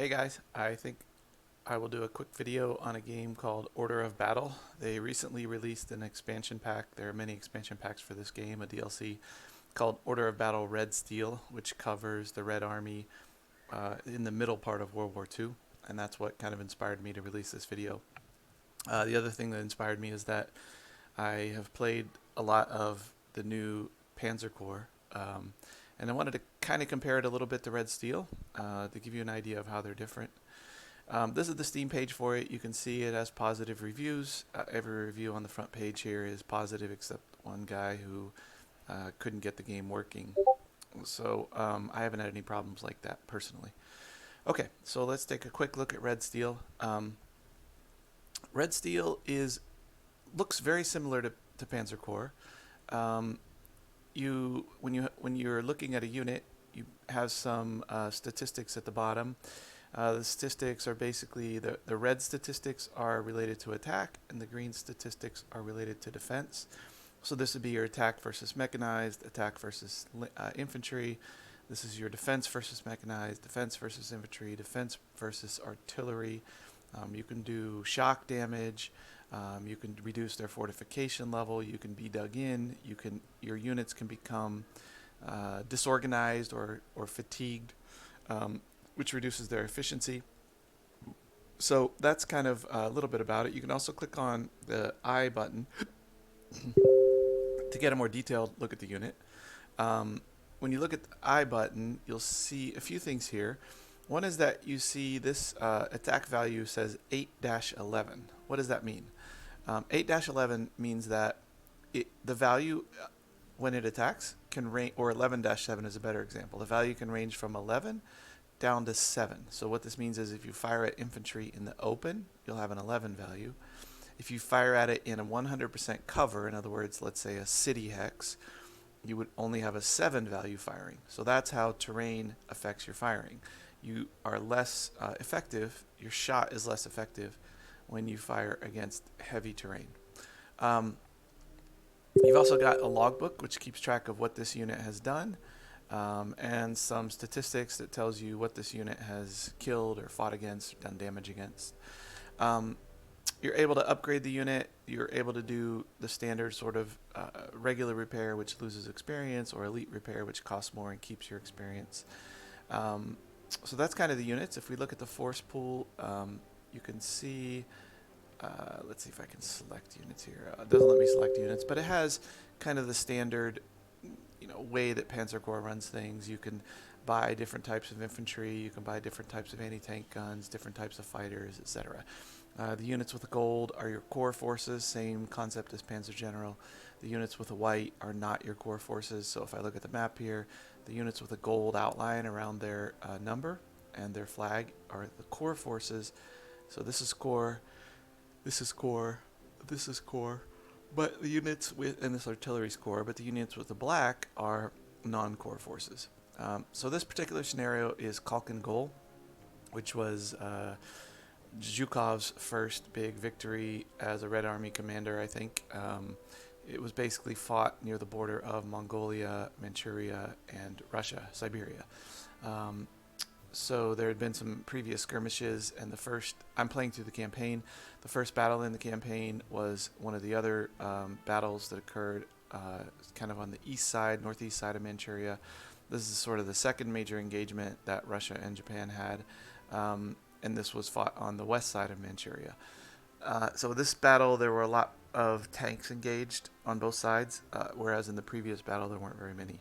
Hey guys, I think I will do a quick video on a game called Order of Battle. They recently released an expansion pack. There are many expansion packs for this game, a DLC called Order of Battle Red Steel, which covers the Red Army in the middle part of World War II, and that's what kind of inspired me to release this video. The other thing that inspired me is that I have played a lot of the new Panzer Corps, and I wanted to kind of compare it a little bit to Red Steel to give you an idea of how they're different. This is the Steam page for it. You can see it has positive reviews. Every review on the front page here is positive except one guy who couldn't get the game working. So I haven't had any problems like that personally. Okay, so let's take a quick look at Red Steel. Red Steel looks very similar to Panzer Corps. When you're looking at a unit, you have some statistics at the bottom. The statistics are basically the red statistics are related to attack, and the green statistics are related to defense. So this would be your attack versus mechanized, attack versus infantry. This is your defense versus mechanized, defense versus infantry, defense versus artillery. You can do shock damage. You can reduce their fortification level. You can be dug in. Your units can become disorganized or fatigued, which reduces their efficiency. So that's kind of a little bit about it. You can also click on the I button to get a more detailed look at the unit. When you look at the I button, you'll see a few things here. One is that you see this attack value says 8-11. What does that mean? 8-11 means that the value when it attacks can range, or 11-7 is a better example. The value can range from 11 down to 7. So what this means is if you fire at infantry in the open, you'll have an 11 value. If you fire at it in a 100% cover, in other words, let's say a city hex, you would only have a 7 value firing. So that's how terrain affects your firing. You are less effective, your shot is less effective when you fire against heavy terrain. You've also got a logbook which keeps track of what this unit has done, and some statistics that tells you what this unit has killed or fought against, or done damage against. You're able to upgrade the unit. You're able to do the standard sort of regular repair, which loses experience, or elite repair, which costs more and keeps your experience. So that's kind of the units. If we look at the force pool, you can see, let's see if I can select units here. It doesn't let me select units, but it has kind of the standard way that Panzer Corps runs things. You can buy different types of infantry, you can buy different types of anti-tank guns, different types of fighters, etc. The units with the gold are your core forces, same concept as Panzer General. The units with the white are not your core forces. So if I look at the map here, the units with a gold outline around their number and their flag are the core forces. So this is core, this is core, this is core. But the units with, and this artillery's core, but the units with the black are non-core forces. So this particular scenario is Khalkhin Gol, which was Zhukov's first big victory as a Red Army commander, I think. It was basically fought near the border of Mongolia, Manchuria, and Russia, Siberia. So there had been some previous skirmishes, and I'm playing through the campaign. The first battle in the campaign was one of the other battles that occurred kind of on the east side, northeast side of Manchuria. This is sort of the second major engagement that Russia and Japan had, and this was fought on the west side of Manchuria. So this battle, there were a lot of tanks engaged on both sides, whereas in the previous battle there weren't very many.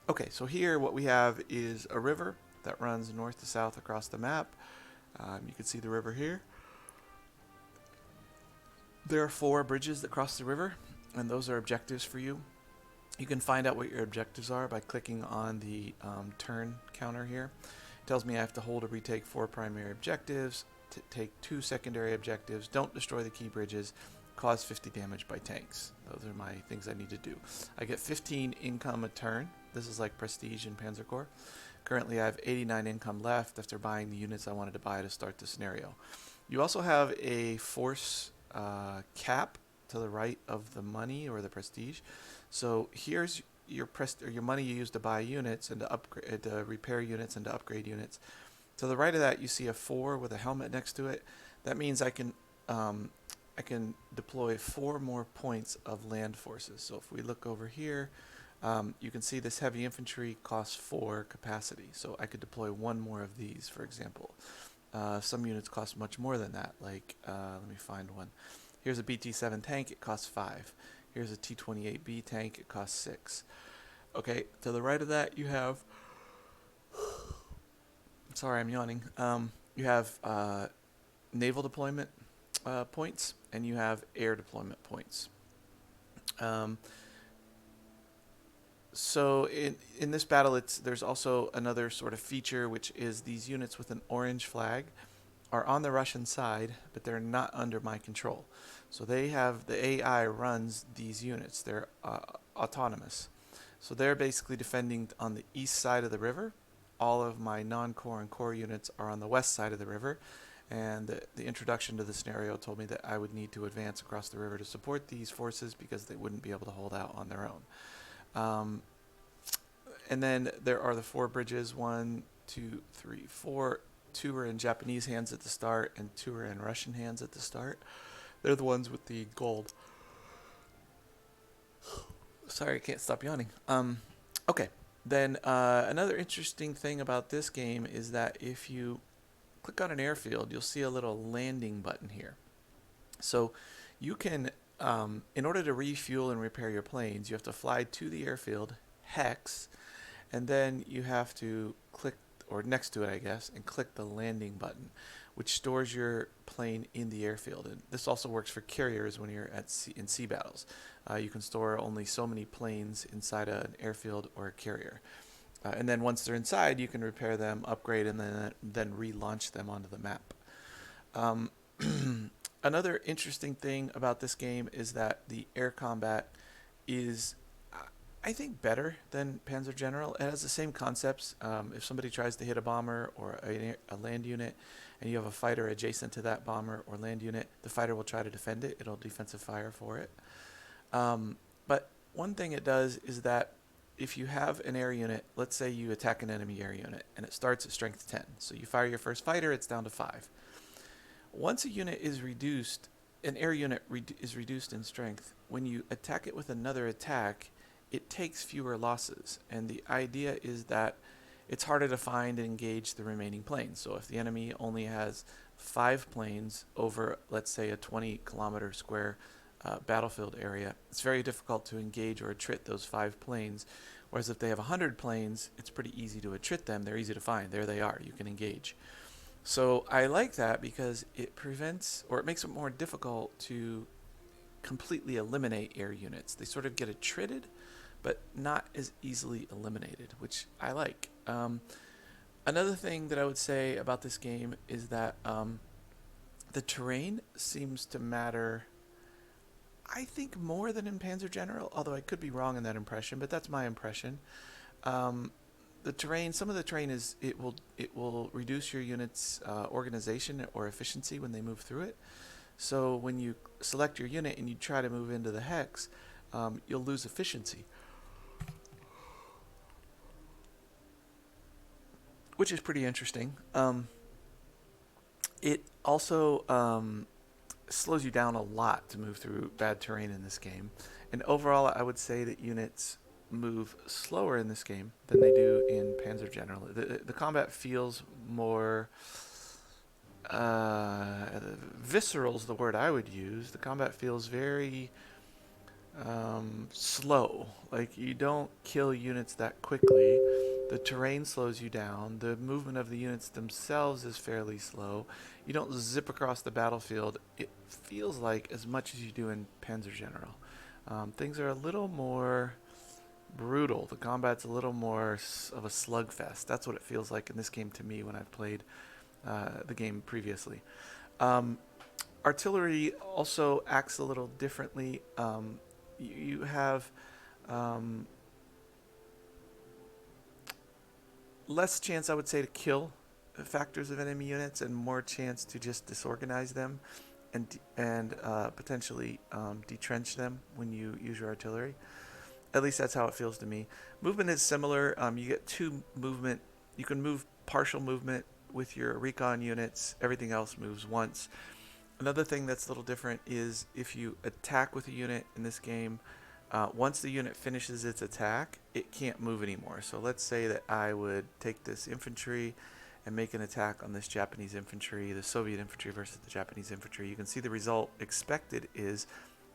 Okay, so here what we have is a river that runs north to south across the map. You can see the river here. There are 4 bridges that cross the river, and those are objectives for you. You can find out what your objectives are by clicking on the turn counter here. It tells me I have to hold or retake 4 primary objectives, take 2 secondary objectives, don't destroy the key bridges, cause 50 damage by tanks. Those are my things I need to do. I get 15 income a turn. This is like prestige in Panzer Corps. Currently I have 89 income left after buying the units I wanted to buy to start the scenario. You also have a force cap to the right of the money or the prestige. So here's your money you use to buy units and to upgrade, to repair units and to upgrade units. To the right of that, you see a 4 with a helmet next to it. That means um, I can deploy 4 more points of land forces. So if we look over here, you can see this heavy infantry costs 4 capacity. So I could deploy 1 more of these, for example. Some units cost much more than that. Like, let me find one. Here's a BT-7 tank, it costs 5. Here's a T-28B tank, it costs 6. Okay, to the right of that, you have... Sorry, I'm yawning. You have naval deployment points, and you have air deployment points. So in this battle, there's also another sort of feature, which is these units with an orange flag are on the Russian side, but they're not under my control. So the AI runs these units. They're autonomous. So they're basically defending on the east side of the river. All of my non-core and core units are on the west side of the river. And the introduction to the scenario told me that I would need to advance across the river to support these forces because they wouldn't be able to hold out on their own. And then there are the 4 bridges, 1, 2, 3, 4. 2 are in Japanese hands at the start, and 2 are in Russian hands at the start. They're the ones with the gold. Sorry, I can't stop yawning. Okay, then another interesting thing about this game is that if you click on an airfield, you'll see a little landing button here. So you can, in order to refuel and repair your planes, you have to fly to the airfield, hex, and then you have to click, or next to it, I guess, and click the landing button, which stores your plane in the airfield. And this also works for carriers when you're in sea battles. You can store only so many planes inside an airfield or a carrier. And then once they're inside, you can repair them, upgrade, and then relaunch them onto the map. Another interesting thing about this game is that the air combat is, I think, better than Panzer General. It has the same concepts. If somebody tries to hit a bomber or a land unit, and you have a fighter adjacent to that bomber or land unit, the fighter will try to defend it. It'll defensive fire for it. But one thing it does is that if you have an air unit, let's say you attack an enemy air unit, and it starts at strength 10. So you fire your first fighter, it's down to 5. Once a unit is reduced, an air unit is reduced in strength, when you attack it with another attack, it takes fewer losses. And the idea is that it's harder to find and engage the remaining planes. So if the enemy only has 5 planes over, let's say, a 20-kilometer square battlefield area, it's very difficult to engage or attrit those 5 planes. Whereas if they have 100 planes, it's pretty easy to attrit them. They're easy to find. There they are. You can engage. So I like that because it prevents, or it makes it more difficult to completely eliminate air units. They sort of get attritted, but not as easily eliminated, which I like. Another thing that I would say about this game is that the terrain seems to matter, I think, more than in Panzer General, although I could be wrong in that impression, but that's my impression. The terrain, some of the terrain is, it will reduce your unit's organization or efficiency when they move through it. So when you select your unit and you try to move into the hex, you'll lose efficiency, which is pretty interesting. It also slows you down a lot to move through bad terrain in this game. And overall, I would say that units move slower in this game than they do in Panzer General. The combat feels more visceral is the word I would use. The combat feels very slow. Like, you don't kill units that quickly. The terrain slows you down. The movement of the units themselves is fairly slow. You don't zip across the battlefield. It feels like as much as you do in Panzer General. Things are a little more brutal. The combat's a little more of a slugfest. That's what it feels like in this game to me when I've played the game previously. Artillery also acts a little differently. You have less chance, I would say, to kill factors of enemy units and more chance to just disorganize them and potentially detrench them when you use your artillery. At least that's how it feels to me. Movement is similar. You get 2 movement. You can move partial movement with your recon units, everything else moves once. Another thing that's a little different is if you attack with a unit in this game, once the unit finishes its attack, it can't move anymore. So let's say that I would take this infantry and make an attack on this Japanese infantry, the Soviet infantry versus the Japanese infantry. You can see the result expected is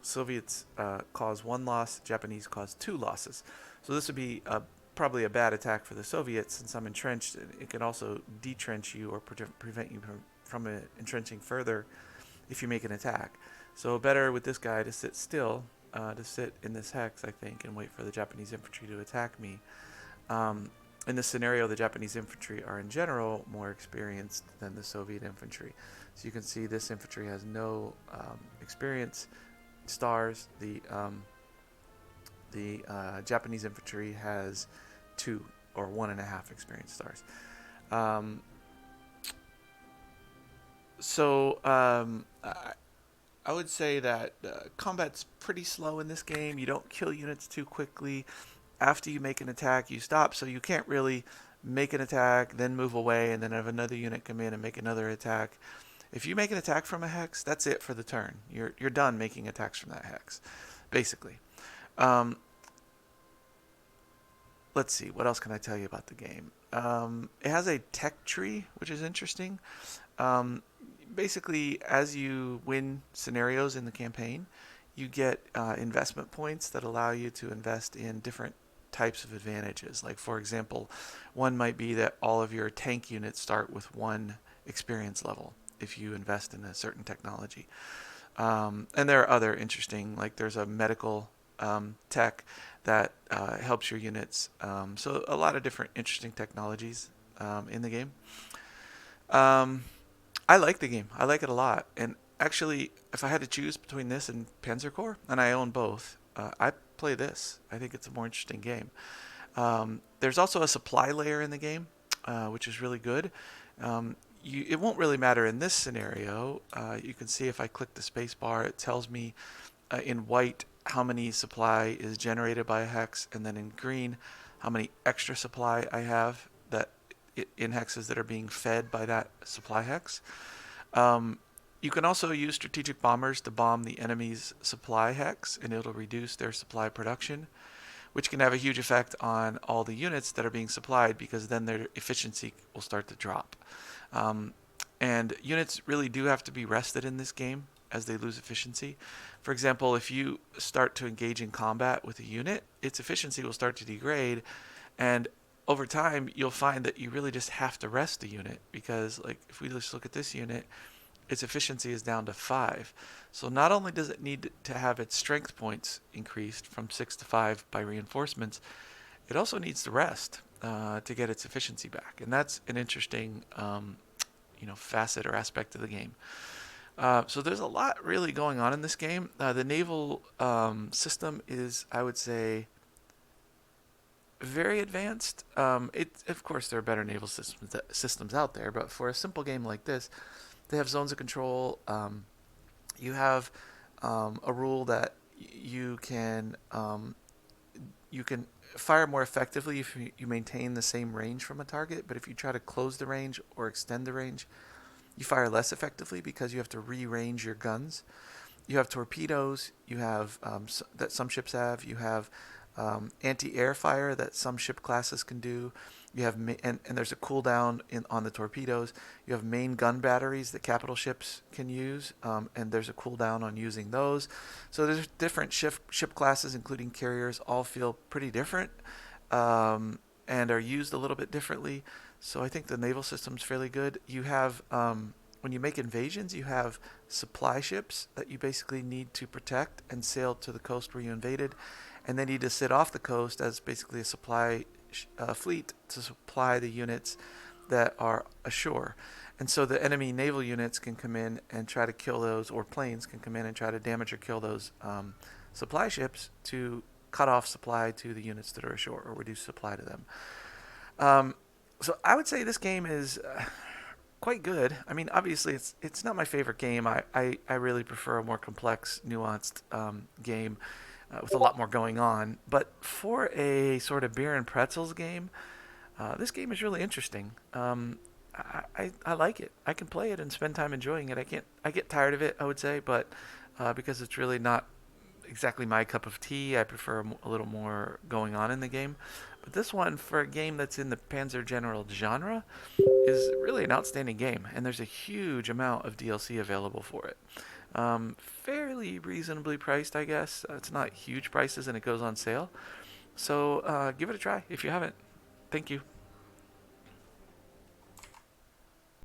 Soviets cause 1 loss, Japanese cause 2 losses. So this would be probably a bad attack for the Soviets since I'm entrenched. It can also detrench you or prevent you from entrenching further if you make an attack. So better with this guy to sit still, to sit in this hex, I think, and wait for the Japanese infantry to attack me. In this scenario, the Japanese infantry are in general more experienced than the Soviet infantry. So you can see this infantry has no experience stars. The Japanese infantry has 2 or 1.5 experience stars. I would say that combat's pretty slow in this game. You don't kill units too quickly. After you make an attack, you stop, so you can't really make an attack, then move away, and then have another unit come in and make another attack. If you make an attack from a hex, that's it for the turn. You're done making attacks from that hex, basically. Let's see, what else can I tell you about the game? It has a tech tree, which is interesting. Basically, as you win scenarios in the campaign, you get investment points that allow you to invest in different types of advantages. Like, for example, one might be that all of your tank units start with 1 experience level if you invest in a certain technology. And there are other interesting, like there's a medical tech that helps your units. So a lot of different interesting technologies in the game. I like the game. I like it a lot. And actually, if I had to choose between this and Panzer Corp, and I own both, I play this. I think it's a more interesting game. There's also a supply layer in the game, which is really good. It won't really matter in this scenario. You can see if I click the space bar, it tells me in white how many supply is generated by a hex, and then in green how many extra supply I have that in hexes that are being fed by that supply hex. You can also use strategic bombers to bomb the enemy's supply hex, and it'll reduce their supply production, which can have a huge effect on all the units that are being supplied, because then their efficiency will start to drop. And units really do have to be rested in this game as they lose efficiency. For example, if you start to engage in combat with a unit, its efficiency will start to degrade, and over time you'll find that you really just have to rest the unit, because like if we just look at this unit, its efficiency is down to 5. So not only does it need to have its strength points increased from 6 to 5 by reinforcements, it also needs to rest to get its efficiency back. And that's an interesting facet or aspect of the game. So there's a lot really going on in this game. The naval system is, I would say, very advanced. Of course, there are better naval systems out there, but for a simple game like this, they have zones of control. You have a rule that you can fire more effectively if you maintain the same range from a target, but if you try to close the range or extend the range, you fire less effectively because you have to rearrange your guns. You have torpedoes. You have that some ships have. You have anti-air fire that some ship classes can do. You have and there's a cooldown on the torpedoes. You have main gun batteries that capital ships can use, and there's a cooldown on using those. So there's different ship classes, including carriers, all feel pretty different and are used a little bit differently. So I think the naval system's fairly good. You have when you make invasions, you have supply ships that you basically need to protect and sail to the coast where you invaded, and they need to sit off the coast as basically a supply fleet to supply the units that are ashore. And so the enemy naval units can come in and try to kill those, or planes can come in and try to damage or kill those supply ships to cut off supply to the units that are ashore or reduce supply to them. So I would say this game is quite good. I mean, obviously it's not my favorite game. I really prefer a more complex, nuanced game with a lot more going on. But for a sort of beer and pretzels game, this game is really interesting. I like it. I can play it and spend time enjoying it. I get tired of it, I would say, but because it's really not exactly my cup of tea. I prefer a little more going on in the game. But this one, for a game that's in the Panzer General genre, is really an outstanding game, and there's a huge amount of DLC available for it. Fairly reasonably priced, I guess. It's not huge prices, and it goes on sale. So give it a try if you haven't. Thank you.